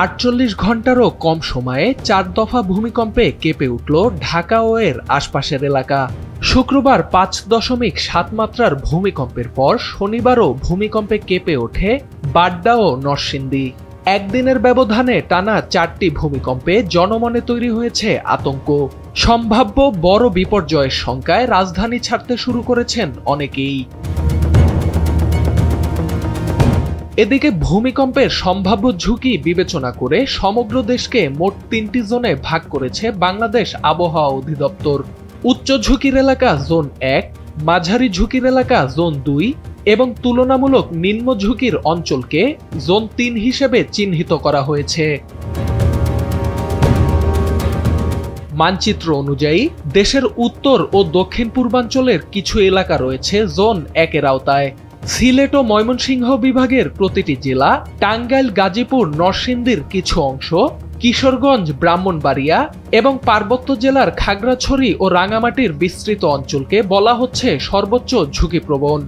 ৪৮ ঘন্টারও কম সময়ে ৪ দফা ভূমিকম্পে কেঁপে উঠল ঢাকা ও এর আশপাশের এলাকা। শুক্রবার ৫.৭ মাত্রার ভূমিকম্পের পর শনিবারও ভূমিকম্পে কেঁপে ওঠে বাড্ডা ও নরসিংদী। একদিনের ব্যবধানে টানা ৪টি ভূমিকম্পে জনমনে তৈরি হয়েছে আতঙ্ক। সম্ভাব্য বড় বিপর্যয়ের শঙ্কায় রাজধানী ছাড়তে শুরু করেছেন অনেকেই। এদিকে ভূমিকম্পের সম্ভাব্য ঝুঁকি বিবেচনা করে সমগ্র দেশকে মোট ৩টি জোনে ভাগ করেছে বাংলাদেশ আবহাওয়া অধিদপ্তর। উচ্চ ঝুঁকির এলাকা জোন ১, মাঝারি ঝুঁকির এলাকা জোন ২ এবং তুলনামূলক নিম্ন ঝুঁকির অঞ্চলকে জোন ৩ হিসেবে চিহ্নিত করা হয়েছে। মানচিত্র অনুযায়ী দেশের উত্তর ও দক্ষিণ পূর্বাঞ্চলের কিছু এলাকা রয়েছে জোন ১ এর আওতায়। সিলেট ও ময়মনসিংহ বিভাগের প্রতিটি জেলা, টাঙ্গাইল, গাজীপুর, নরসিংদীর কিছু অংশ, কিশোরগঞ্জ, ব্রাহ্মণবাড়িয়া এবং পার্বত্য জেলার খাগড়াছড়ি ও রাঙামাটির বিস্তৃত অঞ্চলকে বলা হচ্ছে সর্বোচ্চ ঝুঁকিপ্রবণ।